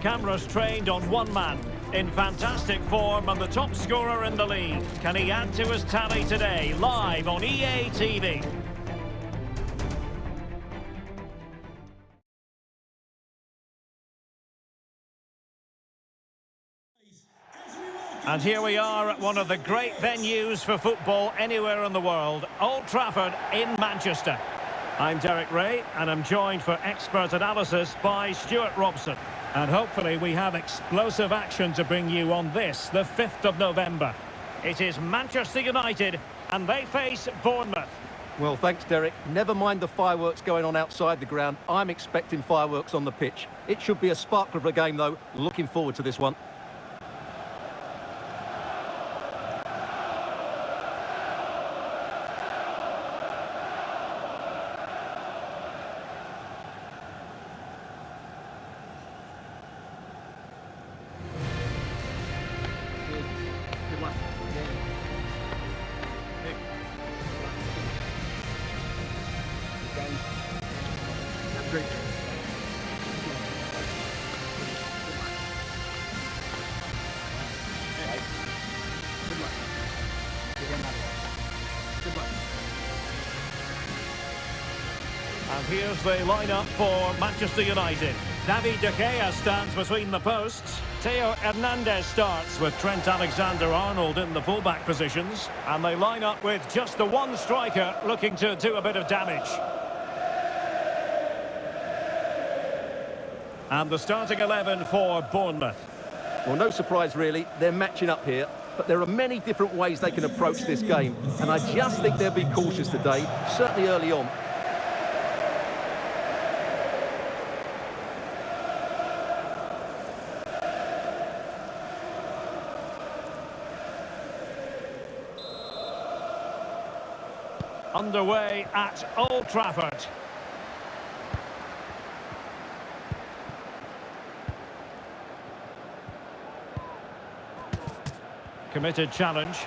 cameras trained on one man. In fantastic form and the top scorer in the league. Can he add to his tally today? Live on EA TV. And here we are at one of the great venues for football anywhere in the world, Old Trafford in Manchester. I'm Derek Ray, and I'm joined for expert analysis by Stuart Robson. And hopefully we have explosive action to bring you on this, the 5th of November. It is Manchester United, and they face Bournemouth. Well, thanks, Derek. Never mind the fireworks going on outside the ground. I'm expecting fireworks on the pitch. It should be a sparkler of a game, though. Looking forward to this one. And here's the lineup for Manchester United. David De Gea stands between the posts. Theo Hernandez starts with Trent Alexander-Arnold in the fullback positions. And they line up with just the one striker looking to do a bit of damage. And the starting 11 for Bournemouth. Well, no surprise, really. They're matching up here. But there are many different ways they can approach this game. And I just think they'll be cautious today, certainly early on. Underway at Old Trafford. Committed challenge.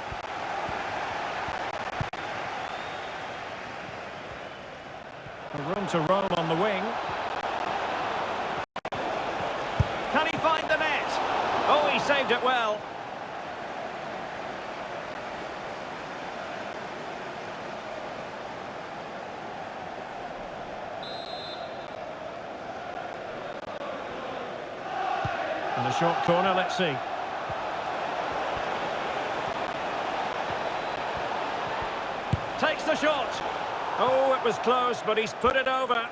Room to roam on the wing. Can he find the net? Oh, he saved it well. And a short corner, let's see. Takes the shot. Oh, it was close, but he's put it over.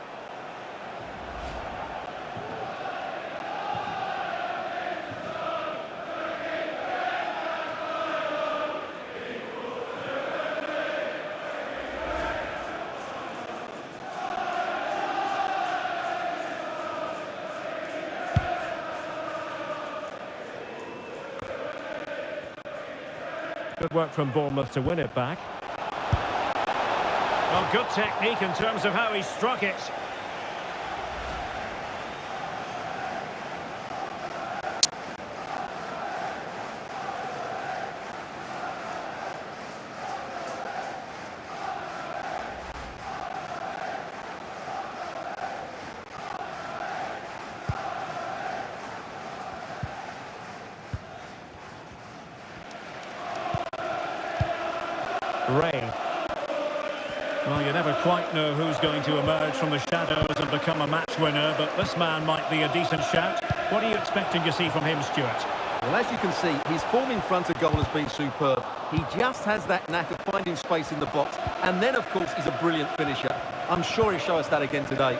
Good work from Bournemouth to win it back. Well, good technique in terms of how he struck it. Ray. Well, you never quite know who's going to emerge from the shadows and become a match winner, but this man might be a decent shout. What are you expecting to see from him, Stuart? Well, as you can see, his form in front of goal has been superb. He just has that knack of finding space in the box, and then, of course, he's a brilliant finisher. I'm sure he'll show us that again today.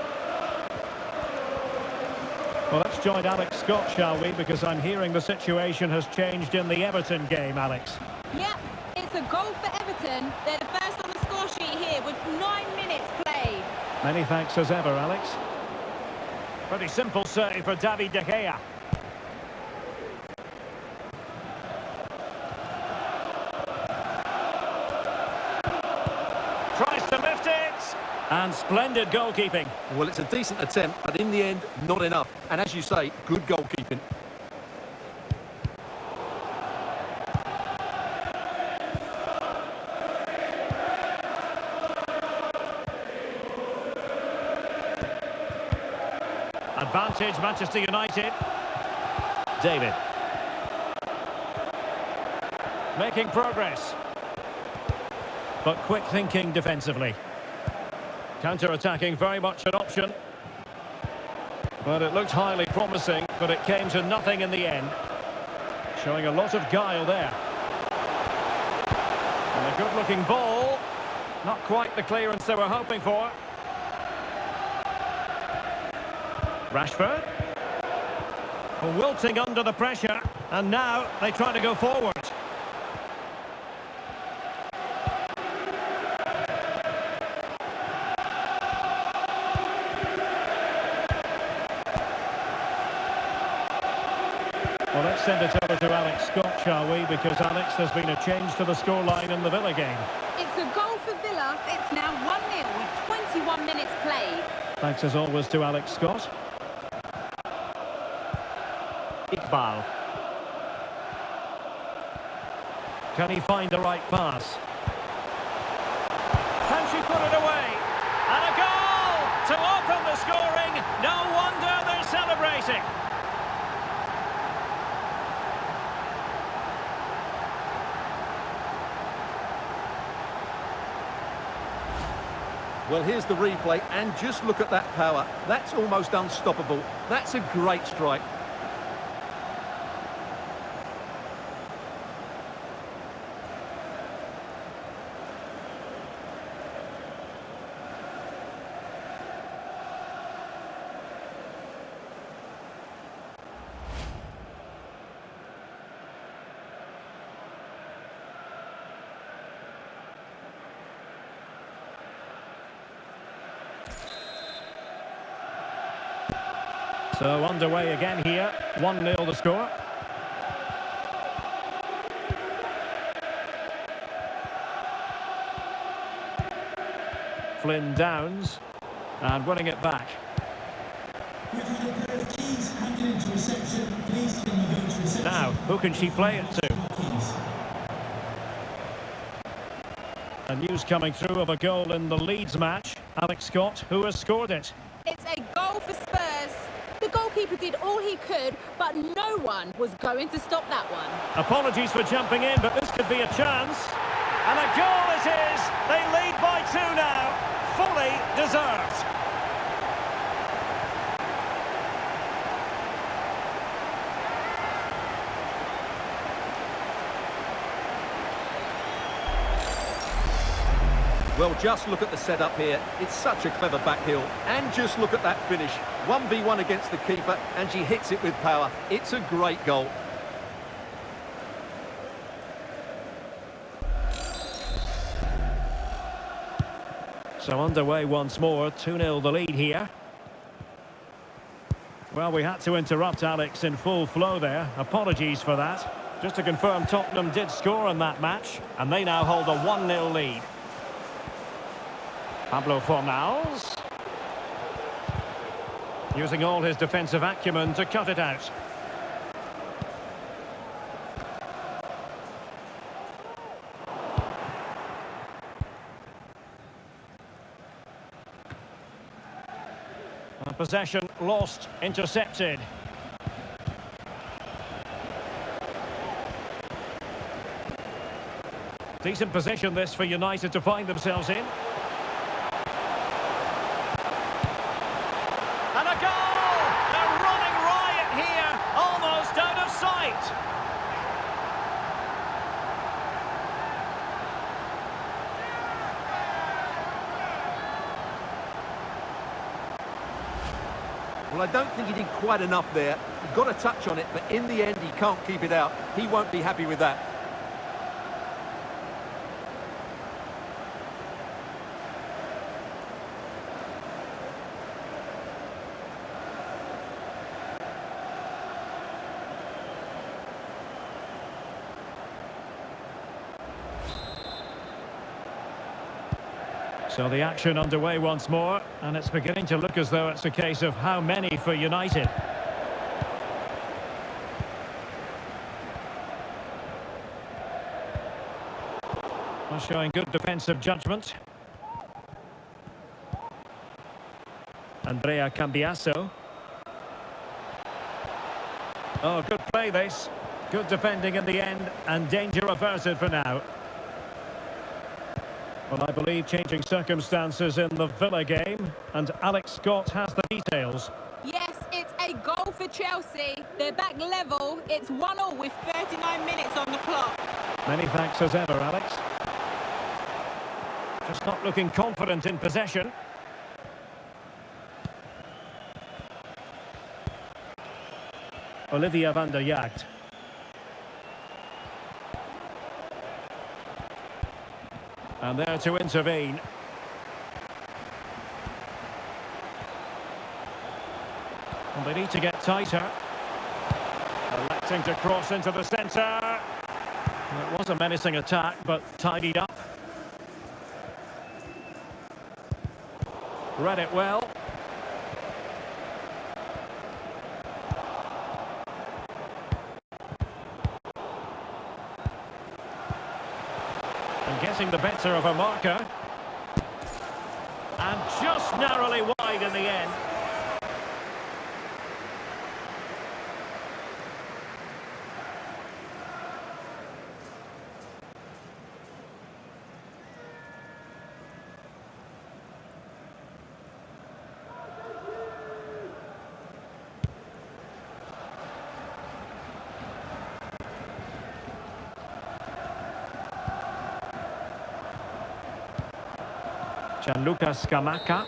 Well, let's join Alex Scott, shall we? Because I'm hearing the situation has changed in the Everton game, Alex. Yep, it's a goal for Everton. They're the first on the score sheet here with 9 minutes played. Many thanks as ever, Alex. Pretty simple save for David De Gea. Tries to lift it. And splendid goalkeeping. Well, it's a decent attempt, but in the end, not enough. And as you say, good goalkeeping. Advantage Manchester United. David. Making progress. But quick thinking defensively. Counter-attacking, very much an option. But it looked highly promising, but it came to nothing in the end. Showing a lot of guile there. And a good-looking ball. Not quite the clearance they were hoping for. Rashford. Wilting under the pressure. And now they try to go forward. Well, let's send it over to Alex Scott, shall we? Because, Alex, there's been a change to the scoreline in the Villa game. It's a goal for Villa. It's now 1-0 with 21 minutes played. Thanks, as always, to Alex Scott. Iqbal. Can he find the right pass? Can she put it away? And a goal to open the scoring. No wonder they're celebrating. Well, here's the replay, and just look at that power. That's almost unstoppable. That's a great strike. So underway again here, 1-0 the score. Flynn Downs, and winning it back. Now, who can she play it to? A news coming through of a goal in the Leeds match. Alex Scott, who has scored it? It's a goal for Spurs. The goalkeeper did all he could, but no one was going to stop that one. Apologies for jumping in, but this could be a chance. And a goal it is! They lead by 2 now. Fully deserved. Well, just look at the setup here. It's such a clever backheel. And just look at that finish. 1v1 against the keeper, and she hits it with power. It's a great goal. So underway once more, 2-0 the lead here. Well, we had to interrupt Alex in full flow there. Apologies for that. Just to confirm, Tottenham did score in that match, and they now hold a 1-0 lead. Pablo Fornals. Using all his defensive acumen to cut it out. Possession lost, intercepted. Decent position this for United to find themselves in. And a goal! They're running riot here, almost out of sight. Well, I don't think he did quite enough there. He got a touch on it, but in the end, he can't keep it out. He won't be happy with that. So the action underway once more, and it's beginning to look as though it's a case of how many for United. Well, showing good defensive judgment. Andrea Cambiasso. Oh, good play this. Good defending in the end, and danger averted for now. Well, I believe changing circumstances in the Villa game, and Alex Scott has the details. Yes, it's a goal for Chelsea. They're back level. It's 1-1 with 39 minutes on the clock. Many thanks as ever, Alex. Just not looking confident in possession. Olivia van der Jagt. And there to intervene. Well, they need to get tighter. Electing to cross into the centre. Well, it was a menacing attack, but tidied up. Read it well. And getting the better of a marker. And just narrowly wide in the end. Gianluca Scamacca.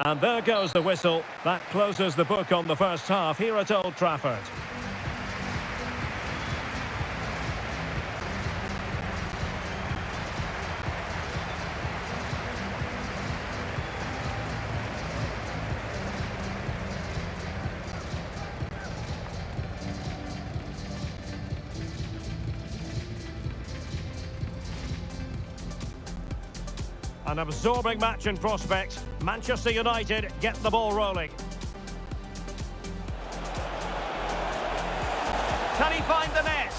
And there goes the whistle. That closes the book on the first half here at Old Trafford. An absorbing match in prospect. Manchester United get the ball rolling. Can he find the net?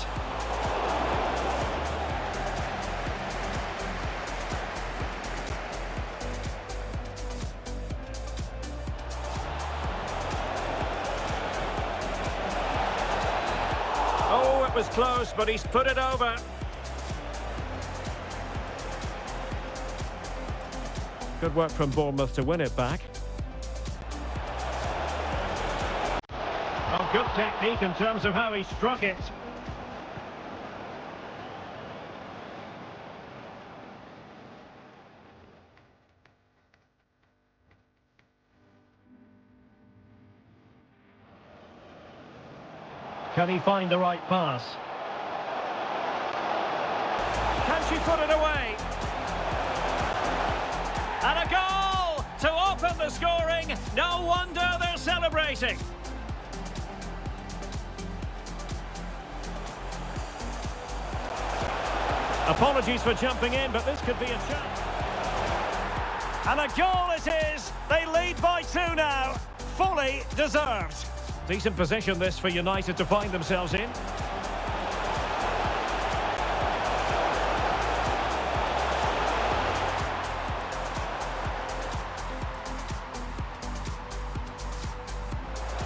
Oh, it was close, but he's put it over. Good work from Bournemouth to win it back. Oh, good technique in terms of how he struck it. Can he find the right pass? Can she put it away? And a goal to open the scoring. No wonder they're celebrating. Apologies for jumping in, but this could be a chance. And a goal it is. They lead by 2 now. Fully deserved. Decent position this for United to find themselves in.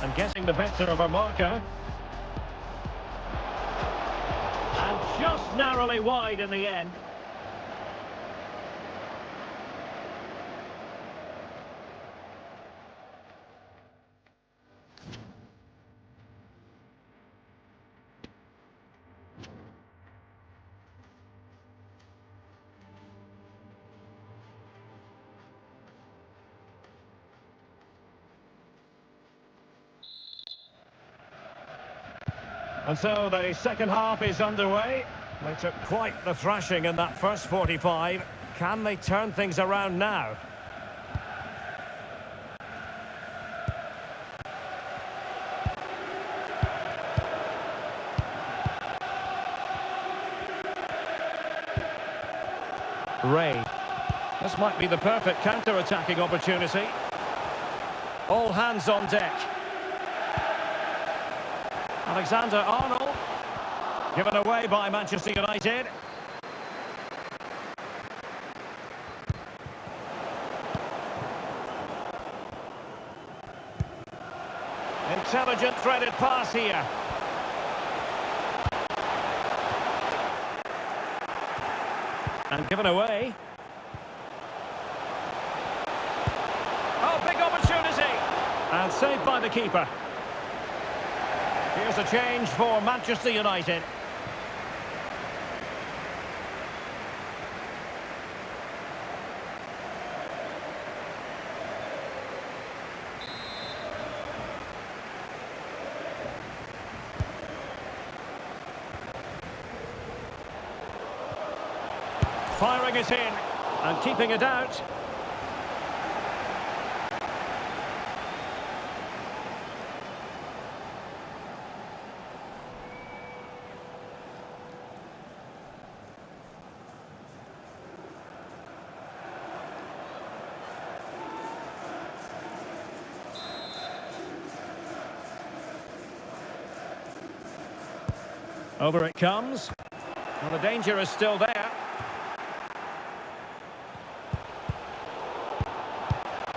And getting the better of a marker. And just narrowly wide in the end. And so the second half is underway. They took quite the thrashing in that first 45. Can they turn things around now? Ray. This might be the perfect counter-attacking opportunity. All hands on deck. Alexander-Arnold, given away by Manchester United. Into intelligent threaded pass here. And given away. Oh, big opportunity. And saved by the keeper. Here's a change for Manchester United. Firing it in and keeping it out. Over it comes. Well, the danger is still there.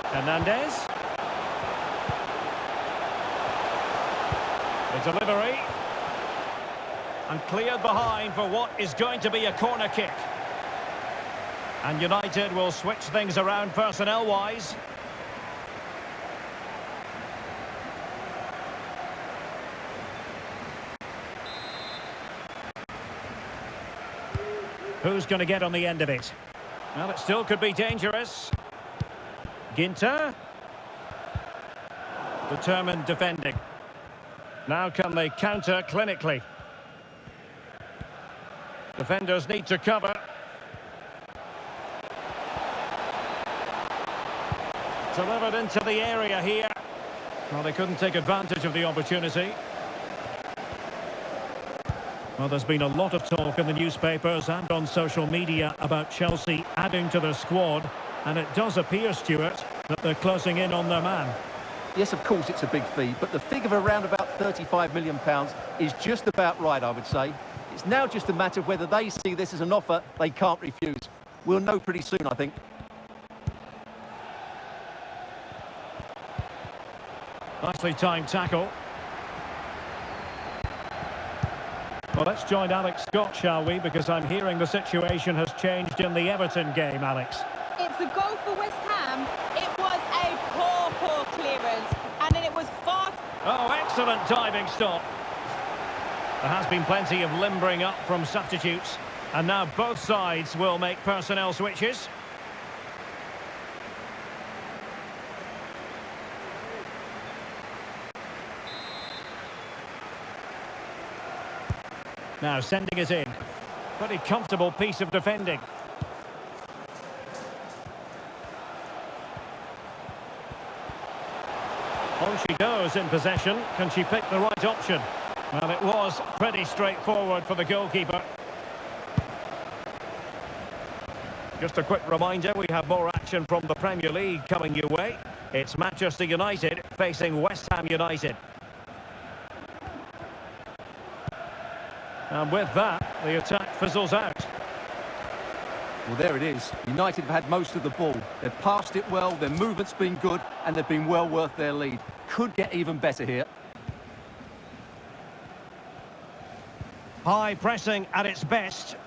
Hernandez. The delivery. And cleared behind for what is going to be a corner kick. And United will switch things around personnel-wise. Who's going to get on the end of it? Well, it still could be dangerous. Ginter. Determined defending. Now can they counter clinically? Defenders need to cover. Delivered into the area here. Well, they couldn't take advantage of the opportunity. Well, there's been a lot of talk in the newspapers and on social media about Chelsea adding to their squad. And it does appear, Stuart, that they're closing in on their man. Yes, of course, it's a big fee, but the figure of around about £35 million is just about right, I would say. It's now just a matter of whether they see this as an offer they can't refuse. We'll know pretty soon, I think. Nicely timed tackle. Well, let's join Alex Scott, shall we? Because I'm hearing the situation has changed in the Everton game, Alex. It's a goal for West Ham. It was a poor clearance. And then it was far... Oh, excellent diving stop. There has been plenty of limbering up from substitutes. And now both sides will make personnel switches. Now sending it in. Pretty comfortable piece of defending. On she goes in possession. Can she pick the right option? Well, it was pretty straightforward for the goalkeeper. Just a quick reminder, we have more action from the Premier League coming your way. It's Manchester United facing West Ham United. And with that, the attack fizzles out. Well, there it is. United have had most of the ball. They've passed it well, their movement's been good, and they've been well worth their lead. Could get even better here. High pressing at its best.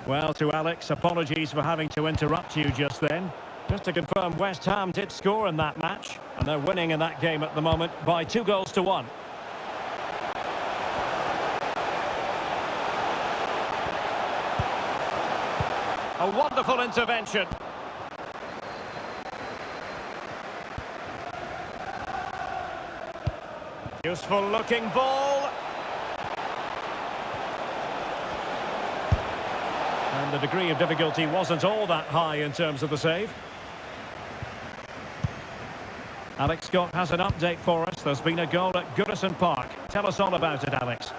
Well, to Alex, apologies for having to interrupt you just then. Just to confirm, West Ham did score in that match, and they're winning in that game at the moment by 2-1. A wonderful intervention. Useful looking ball. And the degree of difficulty wasn't all that high in terms of the save. Alex Scott has an update for us. There's been a goal at Goodison Park. Tell us all about it, Alex.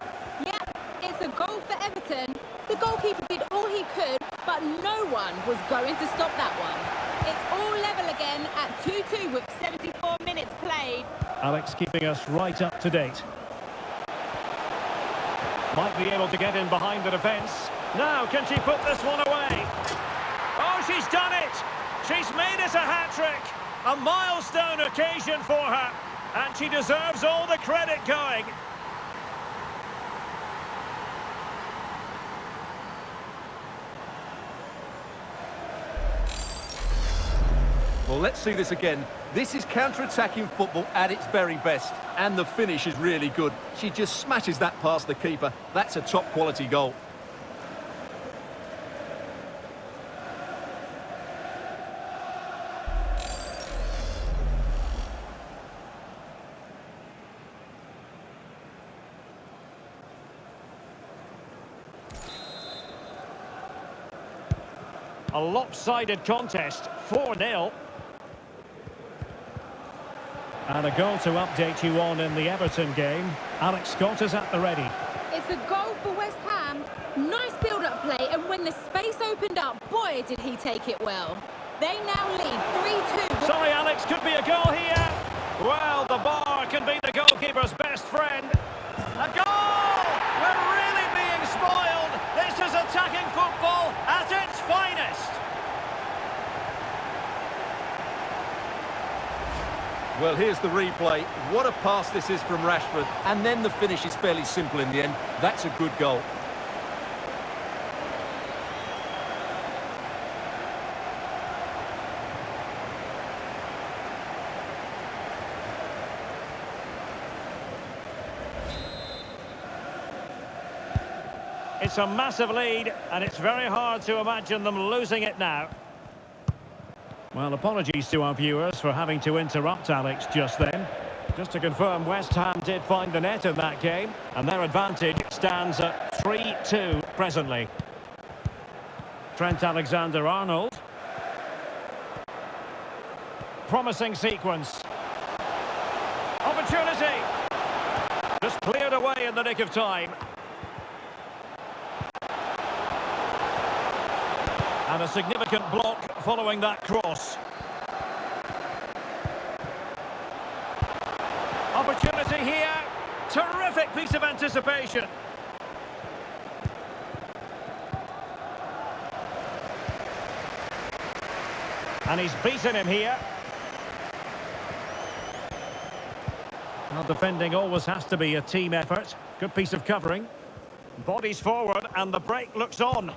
Yeah, it's a goal for Everton. The goalkeeper did all he could, but no one was going to stop that one. It's all level again at 2-2 with 74 minutes played. Alex keeping us right up to date. Might be able to get in behind the defence. Now, can she put this one away? Oh, she's done it! She's made it a hat-trick! A milestone occasion for her. And she deserves all the credit going. Well, let's see this again. This is counter-attacking football at its very best. And the finish is really good. She just smashes that past the keeper. That's a top-quality goal. A lopsided contest, 4-0. And a goal to update you on in the Everton game. Alex Scott is at the ready. It's a goal for West Ham. Nice build-up play, and when the space opened up, boy, did he take it well. They now lead 3-2. Sorry, Alex, could be a goal here. Well, the bar can be the goalkeeper's best friend. A goal! We're really being spoiled. This is attacking football at its finest. Well, here's the replay. What a pass this is from Rashford. And then the finish is fairly simple in the end. That's a good goal. It's a massive lead, and it's very hard to imagine them losing it now. Well, apologies to our viewers for having to interrupt Alex just then. Just to confirm, West Ham did find the net in that game, and their advantage stands at 3-2 presently. Trent Alexander-Arnold. Promising sequence. Opportunity! Just cleared away in the nick of time. And a significant block following that cross. Opportunity here. Terrific piece of anticipation. And he's beaten him here. Well, defending always has to be a team effort. Good piece of covering. Bodies forward and the break looks on.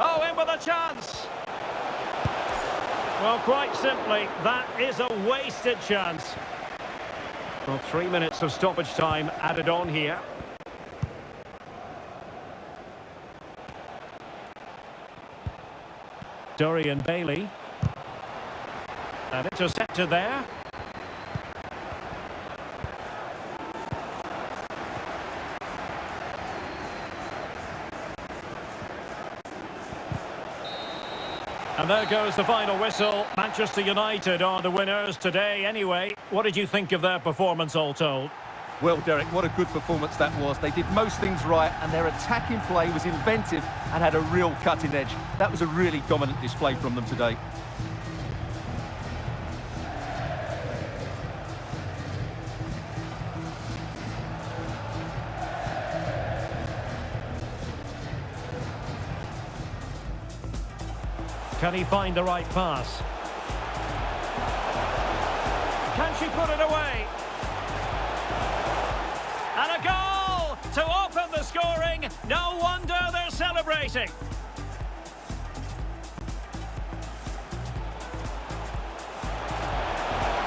Oh, in with a chance. Well, quite simply, that is a wasted chance. Well, 3 minutes of stoppage time added on here. Dorian Bailey. And intercepted there. And there goes the final whistle. Manchester United are the winners today anyway. What did you think of their performance all told? Well, Derek, what a good performance that was. They did most things right, and their attacking play was inventive and had a real cutting edge. That was a really dominant display from them today. Can he find the right pass? Can she put it away? And a goal to open the scoring. No wonder they're celebrating.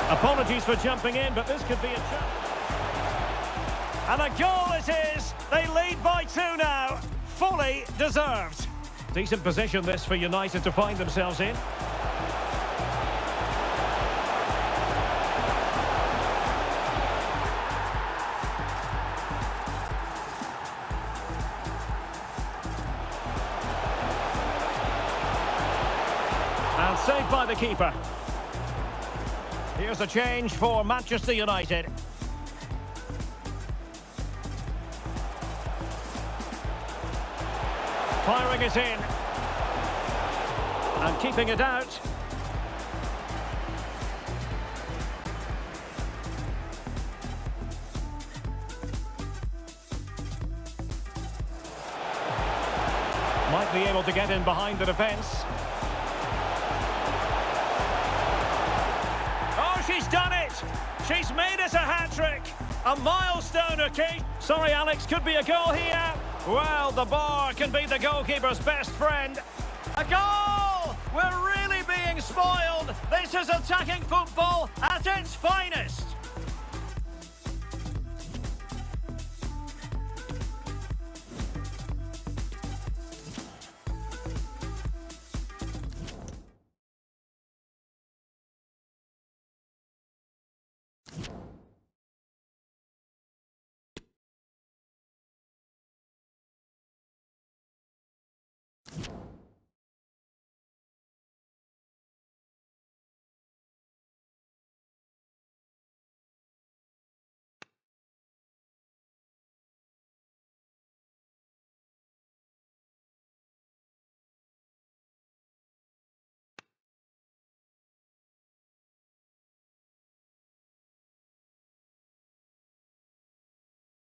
Apologies for jumping in, but this could be a chance. And a goal it is. They lead by 2 now. Fully deserved. Decent position this for United to find themselves in. And saved by the keeper. Here's a change for Manchester United. Firing it in. And keeping it out. Might be able to get in behind the defence. Oh, she's done it! She's made it a hat-trick! A milestone, okay? Sorry, Alex, could be a goal here. Well, the bar can be the goalkeeper's best friend. A goal! We're really being spoiled. This is attacking football at its finest.